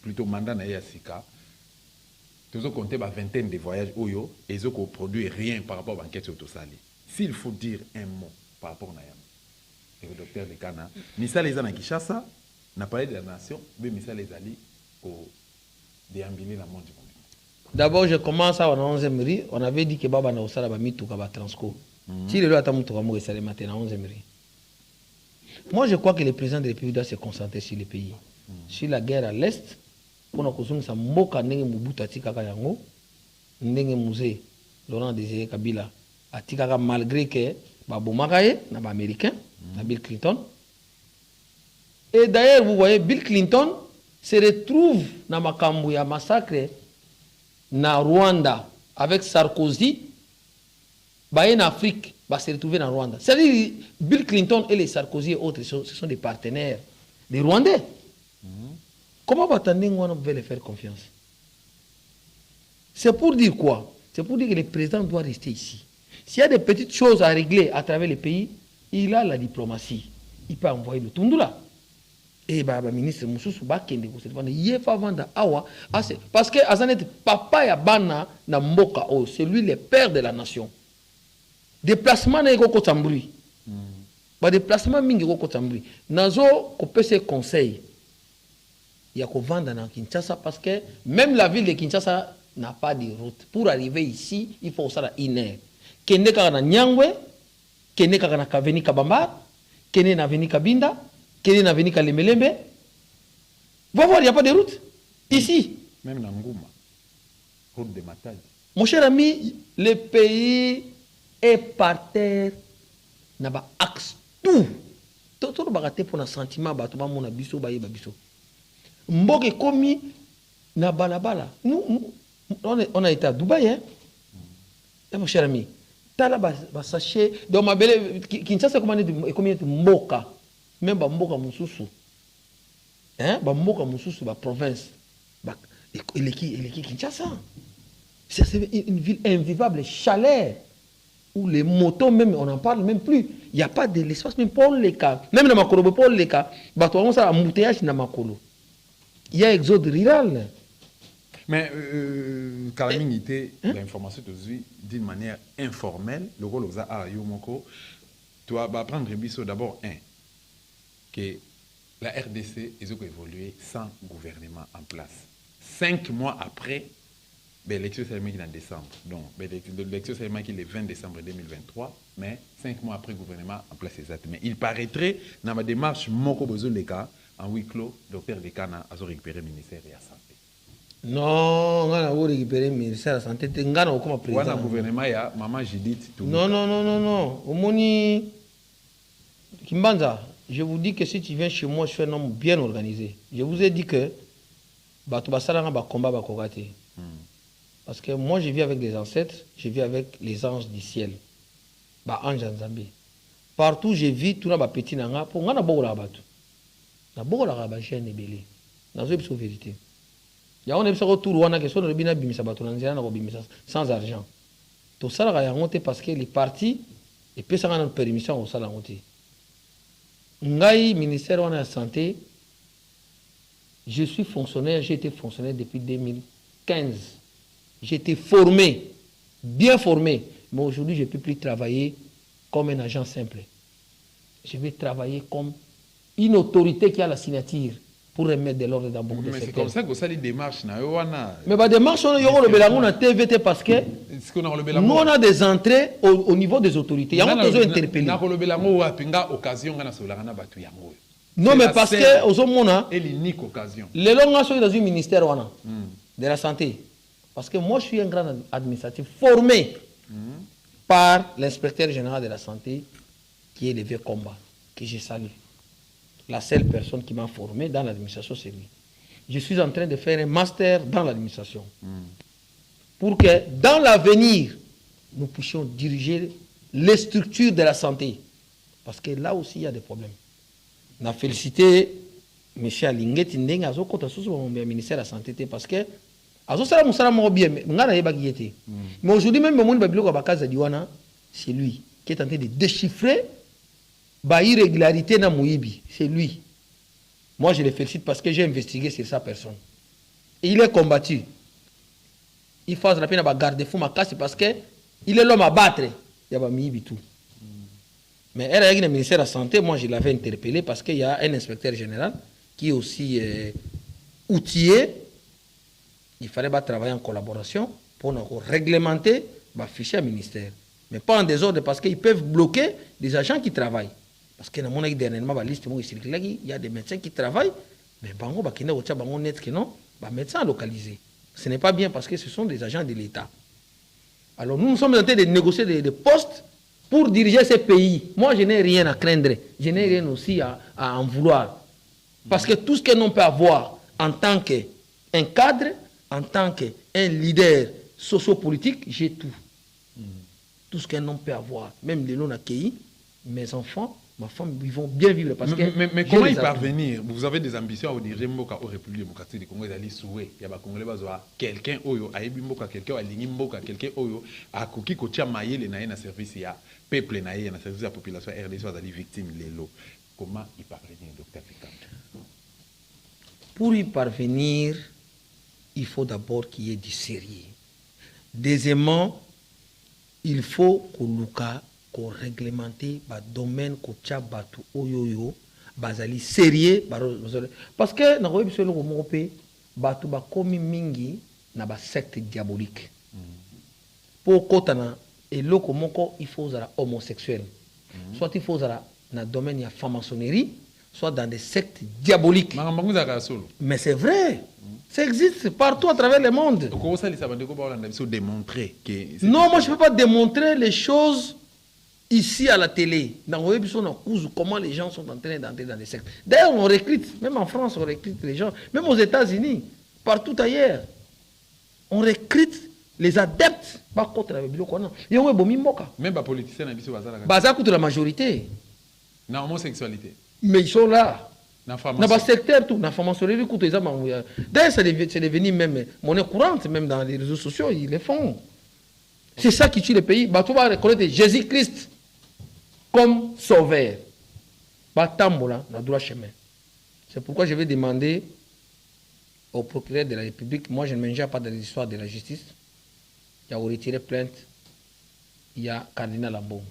plutôt mandat na Yasika. Toujours compter ma vingtaine de voyages Oyo et ils ont produit rien par rapport à l'enquête sur tout ça. S'il faut dire un mot par rapport à Nayam, et le docteur de Kana, Missa les a Kishasa, n'a parlé de la nation, mais Missa les a dit au déambuler dans le monde du monde. D'abord, je commence à 11e rue. On avait dit que Baba na osala ba mitu ka ba transco. Si le loi tamu to ka mo esale matin à 11e rue. Moi, je crois que le président de la République doit se concentrer sur le pays. Sur la guerre à l'Est, pour nous sa mboka ndenge Mobutu atikaka yango ndenge musée Laurent Désiré Kabila atikaka malgré que babomaka ye na ba américain na Bill Clinton. Et d'ailleurs vous voyez Bill Clinton se retrouve dans makambo ya massacre na Rwanda avec Sarkozy en Afrique va se retrouver dans Rwanda. C'est-à-dire Bill Clinton et les Sarkozy et autres ce sont des partenaires des Rwandais. Comment on pouvait les faire confiance? C'est pour dire quoi? C'est pour dire que le président doit rester ici. S'il y a des petites choses à régler à travers les pays, il a la diplomatie. Il peut envoyer le Tundula. Et le ministre Moussou Bakende, parce que Azanet, papa ya bana na mboka, c'est lui le père de la nation. Déplacement n'est pas Tambri. Déplacement mingi ko Tambri. Nazo ko pese conseil. Il y a qu'on vendre dans Kinshasa parce que même la ville de Kinshasa n'a pas de route. Pour arriver ici, il faut ça une heure. Kende na Nyangwe, kende na Kaveni Kabamba, kende na Veni Kabinda, kende na Veni Kalemelembe. Va voir, il n'y a pas de route. Ici. Même dans Ngouma, route de Matadi. Mon cher ami, le pays est par terre, n'a pas axe tout. Tout le bagaté pour un sentiment, bah, tout le monde a biso, bah, biso. Mboke komi na balabala. Nous, on a été à Dubaï, hein? Et mon cher ami, tala ba sachet, donc ma belle, Kinshasa combien de mboka, même ba mboka mususu, hein? Ba mboka mususu, ba province, ba il est Kinshasa. C'est une ville invivable, chaleur, où les motos même, on n'en parle même plus. Il n'y a pas de l'espace même pour les cas. Même dans Makolo, pour les cas, bah toi on s'est embouteillage dans Makolo. Il y a exode rural. Mais calamité, l'information d'une manière informelle, le rôle aux a Yomoko, tu vas prendre d'abord que la RDC est évolué sans gouvernement en place. 5 mois après, l'élection c'est en décembre. Donc, l'élection c'est le 20 décembre 2023, mais 5 mois après, le gouvernement en place exactement. Il paraîtrait, dans ma démarche, Moko Bozoleka, en huis clos, docteur Dekana a récupéré le ministère de la Santé. Non, on a récupéré le ministère de la Santé. On a comme président. Le gouvernement, il y a Maman Judith. Non. Omoni Kimbanza, je vous dis que si tu viens chez moi, je suis un homme bien organisé. Je vous ai dit que combat va parce que moi, je vis avec les ancêtres, je vis avec les anges du ciel. ba anja nzambe. Partout j'ai vu tout na petit nanga pour ngana bokola batu. Na bokola ba jeune ebele. Na zo biso vérité. Ya on ebisa ko tour wana ke so na bina bimisa batu na nzela na ko bimisa sans argent. To sala ga yango te parce que les partis et puis ça a une permission au sala ngote. Ngai ministère de la santé, je suis fonctionnaire, j'ai été fonctionnaire depuis 2015. J'ai été formé, bien formé, mais aujourd'hui je ne peux plus travailler comme un agent simple. Je vais travailler comme une autorité qui a la signature pour remettre de l'ordre dans beaucoup de secteurs. Mais c'est comme ça que ça les démarches. Mais les démarches, on a le TVT parce que nous on a des entrées au niveau des autorités. Il y a besoin d'interpeller. Non, mais parce que aux hommes, c'est l'unique occasion. Les longs sont dans un ministère de la santé. Parce que moi je suis un grand administratif formé par l'inspecteur général de la santé qui est le vieux combat, que je salue. La seule personne qui m'a formé dans l'administration, c'est lui. Je suis en train de faire un master dans l'administration. Pour que dans l'avenir, nous puissions diriger les structures de la santé. Parce que là aussi, il y a des problèmes. On a félicité M. Alinguet Tindeng, à le ministère de la Santé, parce que mais aujourd'hui, même c'est lui qui est en train de déchiffrer l'irrégularité dans Mouibi. C'est lui. Moi, je le félicite parce que j'ai investigué sur sa personne. Et il est combattu. Il faut la peine de garder fou ma casse parce que il est l'homme à battre. Il y a Mouibi tout. Mais elle a le ministère de la Santé, moi je l'avais interpellé parce qu'il y a un inspecteur général qui est aussi outillé. Il fallait travailler en collaboration pour réglementer le fichier ministère. Mais pas en désordre parce qu'ils peuvent bloquer des agents qui travaillent. Parce que dans mon dernièrement, il y a des médecins qui travaillent, mais médecins localisés. Ce n'est pas bien parce que ce sont des agents de l'État. Alors nous sommes en train de négocier des postes pour diriger ces pays. Moi, je n'ai rien à craindre. Je n'ai rien aussi à en vouloir. Parce que tout ce que l'on peut avoir en tant qu'un cadre, en tant qu'un leader sociopolitique, j'ai tout. Tout ce qu'un homme peut avoir. Même les non-accueillis, mes enfants, ma femme, ils vont bien vivre. Parce mais comment y parvenir? Vous avez des ambitions à diriger Mboka au République démocratique du Congo. Vous allez souhaiter. Il y a Congolais quelqu'un oyo a ébi Mboka quelqu'un a ligné Mboka quelqu'un oyo a koki kotia maye le naé na service ya peuple naé na service de la population RDC va aller victime lelo. Comment y parvenir, docteur Fikam? Pour y parvenir, il faut d'abord qu'il y ait du sérieux. Deuxièmement, il faut qu'on réglemente le domaine qu'on a battu oyoyo bazali sérieux parce que na ko biso lo mo pe batu ba komi mingi na ba secte diabolique pour kotana et loko moko il faut être homosexuel soit il faut être na domaine ya franc-maçonnerie soit dans des sectes diaboliques mais c'est vrai. Ça existe partout à travers le monde. Non, moi je ne peux pas démontrer les choses ici à la télé. Comment les gens sont en train d'entrer dans les sectes. D'ailleurs, on recrute, même en France, on recrute les gens, même aux États-Unis, partout ailleurs. On recrute les adeptes. Même les politiciens, contre la majorité. La homosexualité. Mais ils sont là. Dans le secteur, tout. D'ailleurs, c'est devenu même monnaie courante, même dans les réseaux sociaux, ils le font. C'est ça qui tue le pays. Tu vas reconnaître Jésus-Christ comme sauveur. Tambola, dans le droit chemin. C'est pourquoi je vais demander au procureur de la République, moi je ne m'engage pas dans l'histoire de la justice, il y a retiré plainte, il y a cardinal Ambongo.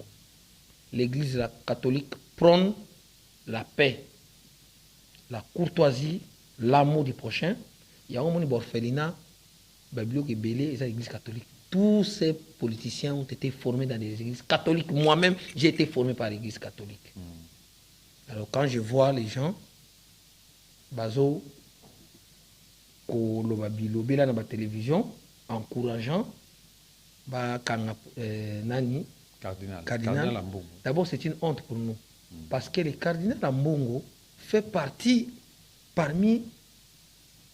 L'église catholique prône la paix, la courtoisie, l'amour du prochain. Il y a un monde orphelinat, bibliothèque Bélé et l'église catholique. Tous ces politiciens ont été formés dans des églises catholiques. Moi-même, j'ai été formé par l'église catholique. Alors quand je vois les gens, Bazo, Kolobabilo, dans la télévision, encourageant, Nani, cardinal Ambongo. D'abord, c'est une honte pour nous. Parce que le cardinal Ambongo fait partie parmi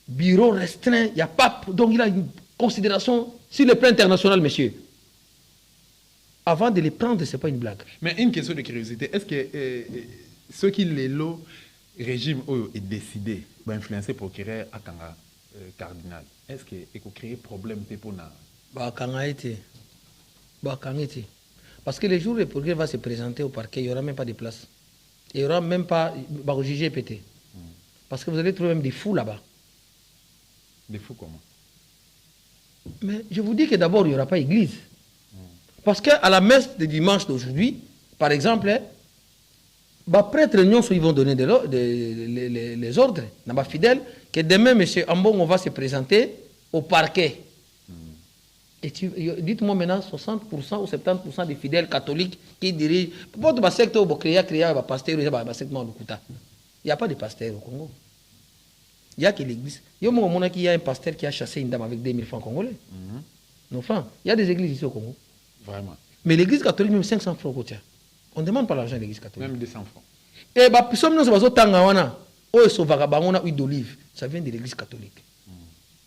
bureaux restreints. Il y a pape, donc il a une considération sur le plan international, monsieur. avant de les prendre, ce n'est pas une blague. Mais une question de curiosité, est-ce que ceux qui les lots régime est décidé d'influencer pour créer un cardinal, est-ce qu'il faut créer problème pour na? Parce que le jour où le progrès va se présenter au parquet, il n'y aura même pas de place. Il n'y aura même pas de juger pété. Parce que vous allez trouver même des fous là-bas. Des fous comment? Mais je vous dis que d'abord, il n'y aura pas église. Parce qu'à la messe de dimanche d'aujourd'hui, par exemple, prêtre ils vont donner les ordres, les fidèles, que demain, M. Ambongo va se présenter au parquet. Et dites-moi maintenant, 60% ou 70% des fidèles catholiques qui dirigent. Votre secte au créer pasteur, il n'y a pas de pasteur au Congo. Il n'y a que l'église. Il y a un pasteur qui a chassé une dame avec 2000 francs congolais. Enfin, il y a des églises ici au Congo. Vraiment. Mais l'église catholique, même 500 francs. On ne demande pas l'argent de l'église catholique. Même 200 francs. Et huile d'olive, ça vient de l'église catholique.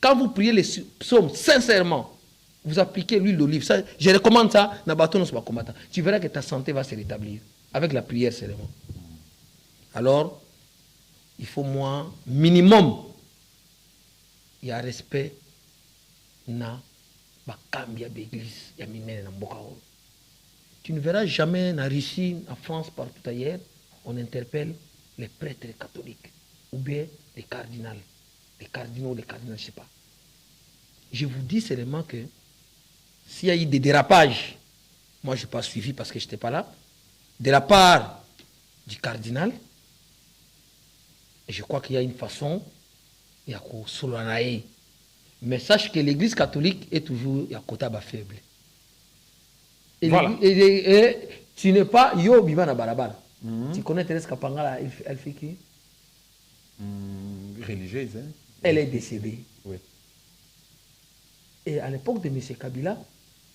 Quand vous priez les psaumes sincèrement, vous appliquez l'huile d'olive. Je recommande ça. Tu verras que ta santé va se rétablir avec la prière seulement. Alors, il faut moins, minimum, il y a respect na bakambia d'église ya minene na mboka. Tu ne verras jamais en Russie, en France, partout ailleurs, on interpelle les prêtres catholiques ou bien les cardinaux, je ne sais pas. Je vous dis seulement que s'il y a eu des dérapages, moi je n'ai pas suivi parce que je n'étais pas là, de la part du cardinal, et je crois qu'il y a une façon, il y a Solanae. Mais sache que l'église catholique est toujours à côté faible. Et, voilà. Et tu n'es pas yo bivana barabara. Tu connais Thérèse Kapangala, elle fait qui? Religieuse. Hein? Elle est décédée. Oui. Et à l'époque de M. Kabila,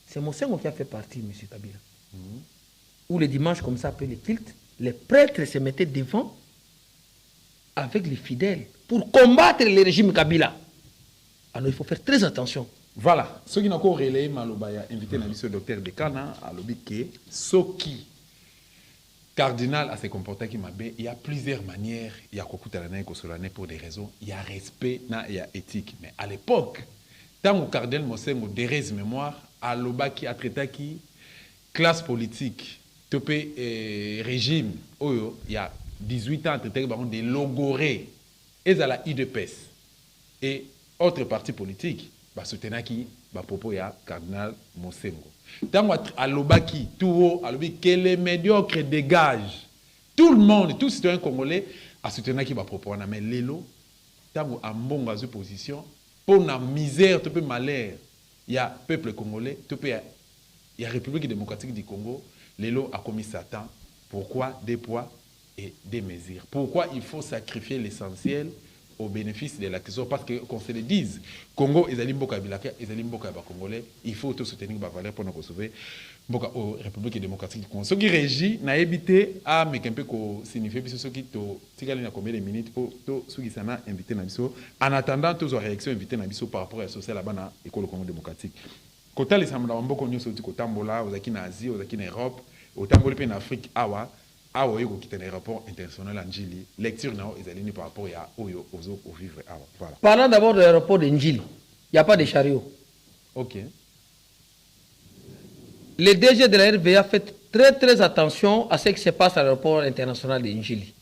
c'est mon Sengo qui a fait partie de M. Kabila. Où les dimanches, comme ça, après les cultes, les prêtres se mettaient devant avec les fidèles pour combattre le régime Kabila. Alors il faut faire très attention. Voilà. Ce qui n'a pas relayé Malobaya, invité le docteur Dekana, à l'obité, ce qui cardinal à se comporter qui m'a bien, il y a plusieurs manières, il y a pour des raisons, il y a respect, il y a éthique. Mais à l'époque, tant que cardinal Mosengo dérèse mémoire, à l'obaki, à traiter qui, classe politique, topé régime, il y a 18 ans, à traiter des logorés, et à la IDPS. Et autres partis politiques, soutenir qui, propos ya cardinal Mosengo. Tant à l'obaki, tout que les médiocres dégagent. Tout le monde, tout citoyen congolais, a soutenu qui va proposer. Mais l'élo, tant à bon position, pour la misère, tout peu malheur, il y a peuple congolais, il y a République démocratique du Congo, l'élo a commis Satan. Pourquoi des poids et des mesures? Pourquoi il faut sacrifier l'essentiel au bénéfice de la question? Parce que, qu'on se le dise, Congo, ils allaient mboka bilaka, ils allaient mboka congolais, il faut tout soutenir la valeur pour nous sauver mboka au République démocratique du Congo. Ce qui régit, n'a évité à me qu'un peu signifier, puisque ce qui t'ouvre combien de minutes pour ceux qui s'en a invité Nabiso, en attendant toutes les réactions invitées Nabiso par rapport à la société là-bas dans l'école Congo démocratique. Quand les Samanda Mboko nous sorti au Tambola, aux Akina Asie, aux Akina Europe, au Tambola en Afrique, awa. Awa yo qui un rapport international en Njili, lecture nao ils allaient par rapport à oyo au vivre awa. Voilà. Parlons d'abord de l'aéroport de Njili. Il n'y a pas de chariot. OK. Le DG de la RVA fait très attention à ce qui se passe à l'aéroport international de Njili.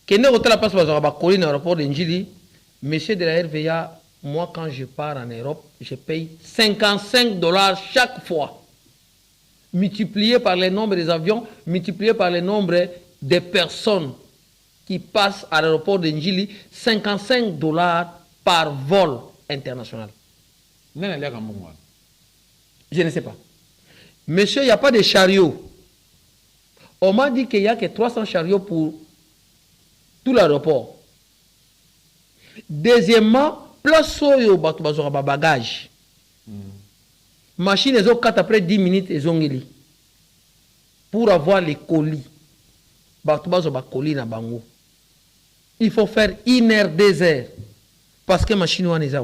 Quand on a la place à l'aéroport de Njili, monsieur de la RVA, moi quand je pars en Europe, je paye $55 chaque fois. Multiplié par le nombre des avions, multiplié par le nombre de personnes qui passent à l'aéroport de Njili, $55 par vol international. Je ne sais pas. Monsieur, il n'y a pas de chariot. On m'a dit qu'il n'y a que 300 chariots pour tout l'aéroport. Deuxièmement, place où il y a des bagages. Machine, ils ont 4 après 10 minutes, ils ont mis. Pour avoir les colis. Il faut faire 1 heure, 2 heures. Parce que machine, on est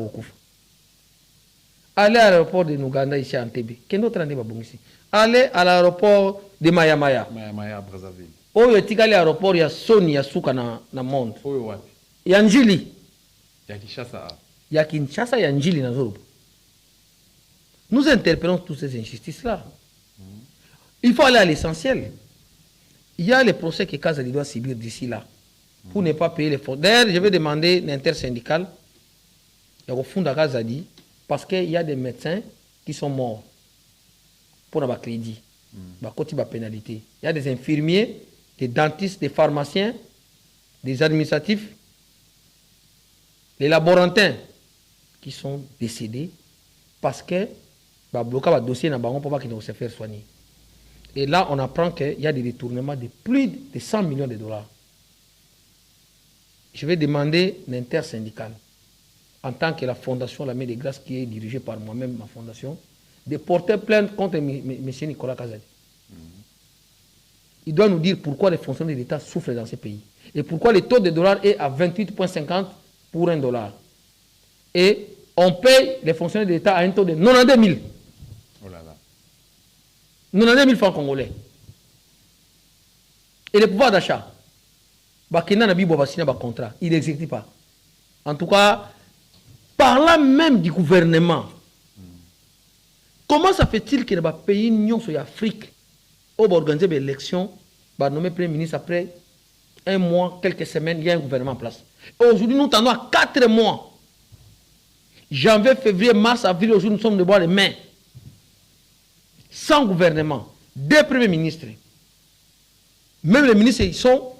à Allez à l'aéroport de Nouganda ici à Entebbe. Quel autre année va ici? Allez à l'aéroport de Maya Maya. Maya Brazzaville. Oh, il y a l'aéroport, il y a Sony, il y a Souka dans le monde. Il y a Njili. Il y a Kinshasa. Il y a Kinshasa, il y a Njili dans le. Nous interpellons toutes ces injustices-là. Il faut aller à l'essentiel. Il y a les procès que Kazali doit subir d'ici là pour ne pas payer les fonds. D'ailleurs, je vais demander une intersyndicale au fond de Kazali parce qu'il y a des médecins qui sont morts pour avoir crédit, pour pénalité. Il y a des infirmiers, des dentistes, des pharmaciens, des administratifs, les laborantins qui sont décédés parce que bloqué le dossier dans le pour qu'ils ne se faire soigner. Et là, on apprend qu'il y a des détournements de plus de 100 millions de dollars. Je vais demander l'intersyndicale, en tant que la fondation La Main de Grâce, qui est dirigée par moi-même, ma fondation, de porter plainte contre M. Nicolas Kazali. Il doit nous dire pourquoi les fonctionnaires de l'État souffrent dans ce pays. Et pourquoi le taux de dollar est à 28,50 pour $1. Et on paye les fonctionnaires de l'État à un taux de 92 000. Oh là là. 92 000 francs congolais. Et le pouvoir d'achat, il n'exécute pas. En tout cas, parlant même du gouvernement, comment ça fait-il que le pays n'ont sur l'Afrique où organiser des élections, nommer Premier ministre après un mois, quelques semaines, il y a un gouvernement en place. Aujourd'hui, nous tendons à 4 mois. Janvier, février, mars, avril, aujourd'hui, nous sommes de bois les mains. Sans gouvernement, 2 premiers ministres. Même les ministres, ils sont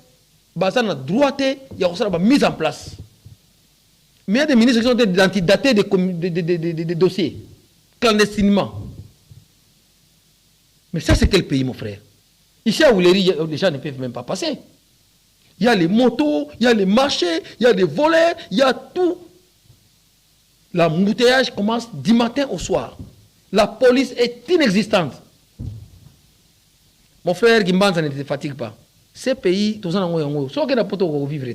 basés sur la droite, il y a aussi la mise en place. Mais il y a des ministres qui sont antidatés des dossiers, clandestinement. Mais ça, c'est quel pays, mon frère? Ici à Ouléry, les gens ne peuvent même pas passer. Il y a les motos, il y a les marchés, il y a des volets, il y a tout. L'embouteillage commence du matin au soir. La police est inexistante. Mon frère Gimban, ça ne te fatigue pas. Ces pays, tout ça, ce qu'on a pour vivre.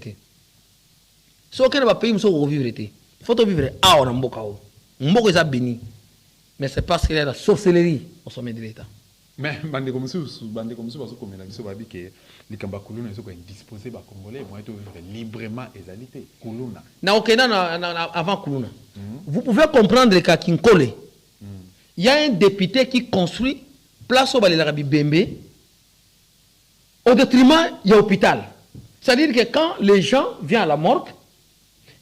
Ce qu'on a pays, il faut vivre. Il faut vivre à Oramboka. Mboko est béni. Mais c'est parce qu'il y a la sorcellerie au sommet de l'État. Mais bande comme ça, parce que comme on a dit que les Kamba Kuluna sont disposés par Congolais, vont être librement exaltés. Kuluna. Avant Kuluna. Vous pouvez comprendre qu'à Kinkole, il y a un député qui construit place au Balé Bembe. Au détriment, il y a l'hôpital. C'est-à-dire que quand les gens viennent à la morgue,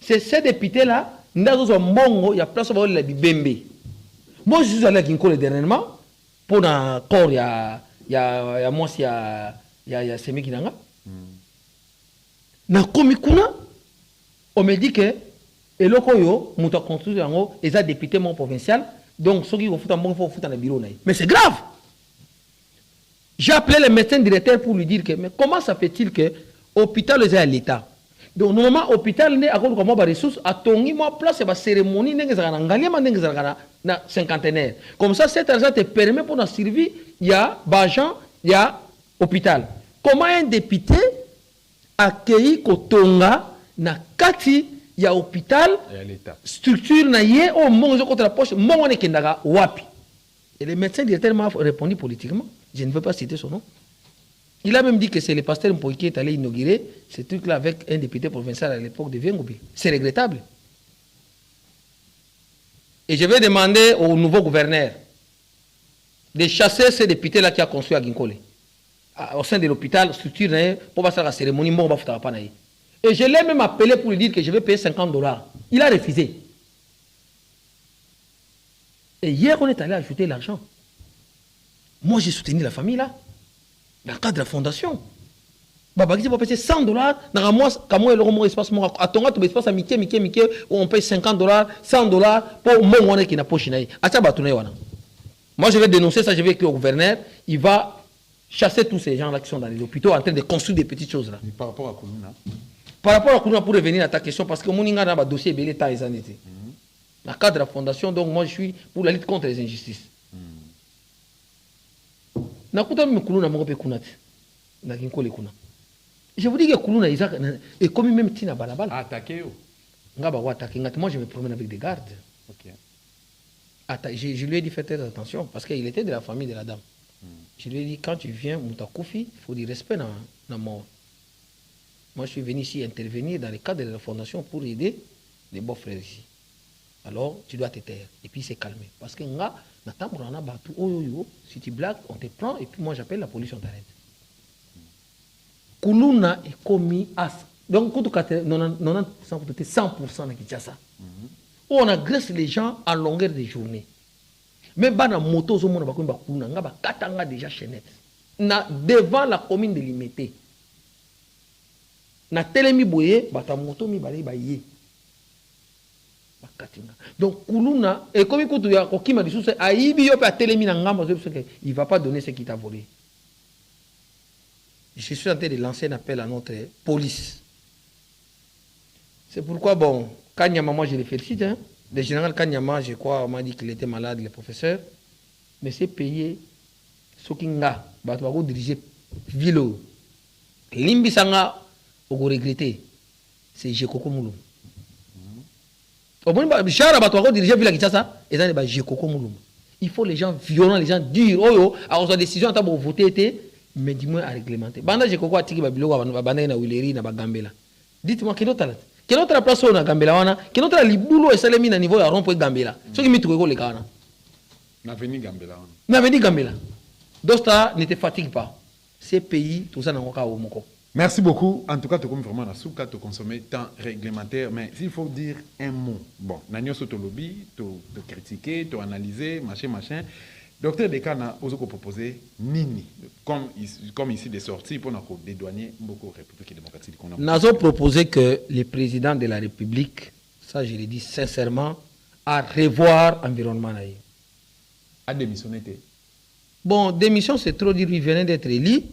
c'est ces députés-là, il y a place au Balé Bembe. Moi, je suis allé à Kinkole dernièrement. Pour un corps, il y a moi, il y a Semi Kinanga. Na Komikuna, on me dit que et le Koyo, Mouta construit en haut, et ça député mon provincial, donc ceux qui vont foutre un bon, faut foutre dans le bureau. Mais c'est grave. J'ai appelé le médecin directeur pour lui dire que, mais comment ça fait-il que l'hôpital est à l'État? Donc, normalement, l'hôpital n'est à cause de comment les ressources à ton place et la cérémonie n'est pas cinquantenaire. Comme ça, cet argent te permet pour la survie, il y a Bajan, il y a hôpital. Comment un député accueilli Kotonga, na Kati, il y a hôpital, structure, na yé, au monde contre la poche, mon est kendaga, wapi. Et le médecin directeur m'a répondu politiquement, je ne veux pas citer son nom. Il a même dit que c'est le pasteur Mpoy qui est allé inaugurer ce truc-là avec un député provincial à l'époque de Viengobi. C'est regrettable. Et je vais demander au nouveau gouverneur de chasser ces députés-là qui a construit à Ginkole, au sein de l'hôpital, structure, pour faire la cérémonie. Et je l'ai même appelé pour lui dire que je vais payer $50. Il a refusé. Et hier, on est allé ajouter l'argent. Moi, j'ai soutenu la famille là. Dans le cadre de la fondation. Baba qui va payer $100 dans un mois, quand moi, le espace, à ton autre espace, à Mickey, où on paye $50, $100 pour mon qui n'a pas chinaï. Moi, je vais dénoncer ça, je vais écrire au gouverneur, il va chasser tous ces gens-là qui sont dans les hôpitaux en train de construire des petites choses là. Et par rapport à Kuluna? Par rapport à Kuluna, pour revenir à ta question, parce que mon inga a un dossier belé ta Dans le cadre de la fondation, donc moi, je suis pour la lutte contre les injustices. Nakuta me Kuluna mongo pe kunati na Kinkole kuna. Je vous dis que Kuluna est comme même tina balabala. Attaqué yo. Ngaba wa attaquer ngati moi je me promène avec des gardes. OK. Je lui ai dit faites attention parce qu'il était de la famille de la dame. Je lui ai dit quand tu viens, Moutakoufi, il faut du respect dans la mort. Moi, je suis venu ici intervenir dans le cadre de la fondation pour aider les beaux frères ici. Alors, tu dois te taire. Et puis, c'est calmé. Parce que, si tu blagues, on te prend. Et puis, moi, j'appelle la police, on t'arrête. Kuluna est commis à... Donc, quand tu as 100% de Kinshasa, où on agresse les gens à longueur de journée. Même dans la moto, on a déjà chaînette. Devant la commune de Limité. Na telemi boye bata moto mi balé baye bakatinga donc kuluna et comme kutu ya kokima disusu aibi yo pa telemi na ngamba il va pas donner ce qu'il t'a volé. Je suis en train de lancer un appel à notre police. C'est pourquoi bon Kanyama, moi je le félicite hein. Le général Kanyama, je crois, on m'a dit qu'il était malade, le professeur, mais c'est payé sokinga bato ba diriger vilo limbi sanga au regretter, c'est Jekoko Moulou. Il faut les gens violents, les gens durs. Oh, alors sa décision à voter, mais dis-moi à réglementer. Banda Jekoko a tiré Babilo, Banda na Wileri, na Bagambela. Dites-moi, quelle autre place on a Gambela, on a quel autre liboulot et salami à niveau à rond-point Gambela. Ce qui m'est trouvé les gars. N'avez Gambela. N'avez Gambela. Dosta ne te fatigue pas. Ces pays, tout ça n'a pas au Moko. Merci beaucoup. En tout cas, tu comme vraiment la souka, tu consommer temps réglementaire. Mais s'il faut dire un mot, bon, Nanyo Sotolobi, tu critiquer, tu analyser, machin. Docteur Dekana, vous avez proposé Nini, comme ici des sorties pour nous dédouaner beaucoup de République démocratique. Nous avons proposé que le président de la République, ça je le dis sincèrement, à revoir l'environnement. A démissionné. Bon, démission, c'est trop dire, il venait d'être élu.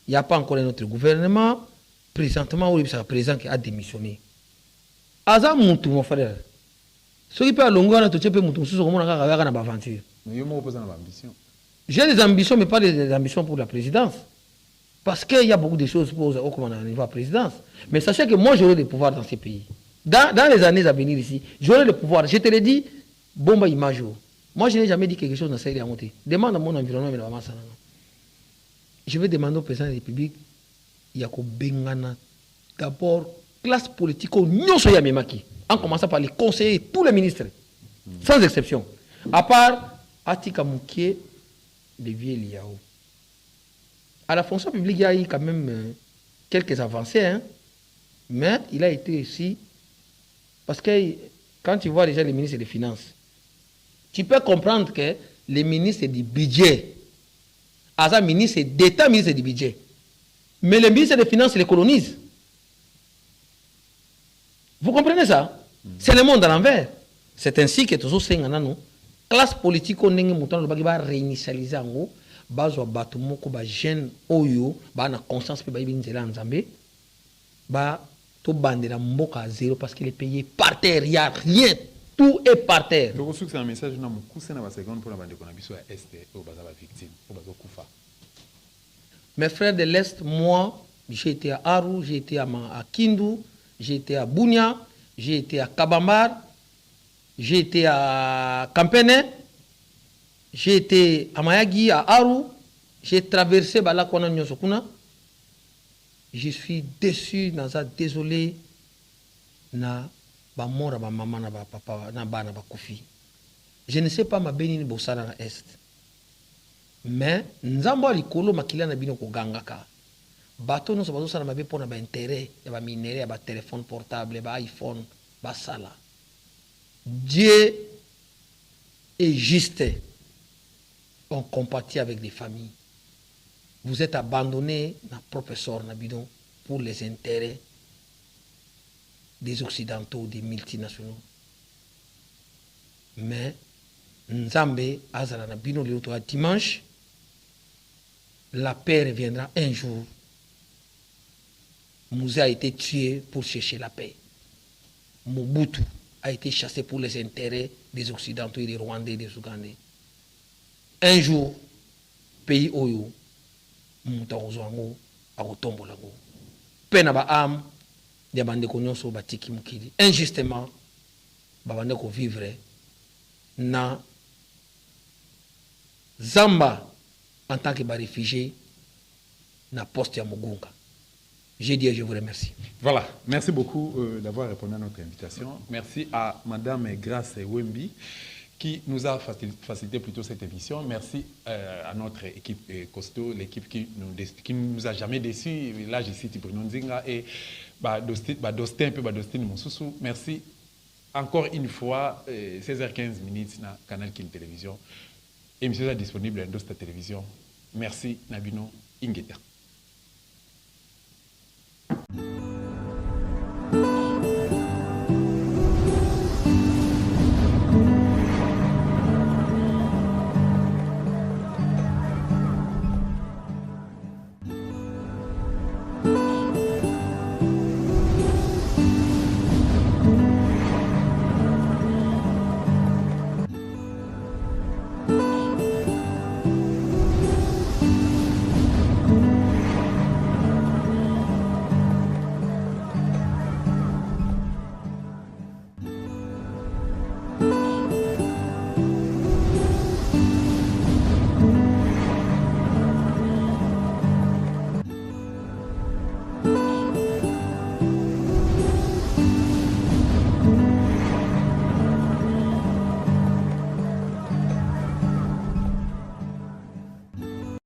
Il n'y a pas encore notre gouvernement. Présentement, oui, c'est le président qui a démissionné. Aza Moutou, mon frère. Ce qui peut aller loin, on peut Moutou, c'est comment on a une aventure. J'ai des ambitions, mais pas des ambitions pour la présidence. Parce qu'il y a beaucoup de choses pour au niveau de la présidence. Mais sachez que moi, j'aurai des pouvoirs dans ces pays. Dans les années à venir ici, j'aurai des pouvoirs. Je te l'ai dit, bon, bah, image. Moi, je n'ai jamais dit quelque chose dans cette monter. Demande à mon environnement, mais vraiment ça. Je vais demander au président de la République, Yako Bengana, d'abord, classe politique, en commençant par les conseillers, tous les ministres, sans exception. À part Atika Moukié, les vieux Liao. À la fonction publique, il y a eu quand même quelques avancées, hein, mais il a été aussi. Parce que quand tu vois déjà les ministres des Finances, tu peux comprendre que les ministres du budget, Asa ministre d'État, ministre du budget. Mais le ministre des Finances les colonise. Vous comprenez ça? C'est le monde à l'envers. C'est ainsi que tous ces gens, classe politique, on va réinitialiser en haut, bazo batumoko ba jeune oyo, ba na conscience pe ba ibinzela nzambe, ba to bandela mboka à zéro parce qu'il est payé par terre, il n'y a rien. Tout est par terre. C'est un message pour la seconde pour la bande de Est au bazar victime, au bazar Koufa. Mes frères de l'Est, moi, j'ai été à Aru, j'ai été à Kindu, j'ai été à Bunia, j'ai été à Kabamar, j'ai été à Kampene, j'ai été à Mayagi, à Aru, j'ai traversé Balakona Nyosokuna. Je suis déçu, désolé, na ba mora ba maman na ba papa na ba na ba kofi. Je ne sais pas ma béni bosala na est. Mais nzambo likolo makila na bino ko gangaka. Bato no so bazo sala mabe pona ba intérêt, ya ba minéraux, ya ba téléphone portable, ba iPhone, ba sala. Dieu est juste. On compatit avec des familles. Vous êtes abandonnés na professeur na bidon pour les intérêts des Occidentaux, des multinationaux. Mais, Nzambe, Azara, Bino, le dimanche, la paix reviendra un jour. Mouzé a été tué pour chercher la paix. Mobutu a été chassé pour les intérêts des Occidentaux et des Rwandais et des Ougandais. Un jour, pays Oyo, Moutarozoango, Arotombolango. Peine à ba âme, des bandes de batiki mukili. Injustement, babande ko vivre na Zamba en tant que réfugié na poste ya Mugunga. J'ai dit et je vous remercie. Voilà, merci beaucoup d'avoir répondu à notre invitation. Merci à Madame Grace Wembi qui nous a facilité plutôt cette émission. Merci à notre équipe costaud, l'équipe qui nous a jamais déçus. Là, je cite Bruno Nzinga et Dostin Moussoussou. Merci encore une fois, 16h15 minutes na Canal Kin Télévision. Émission est disponible dans Dosta Télévision. Merci Nabino Ingeta.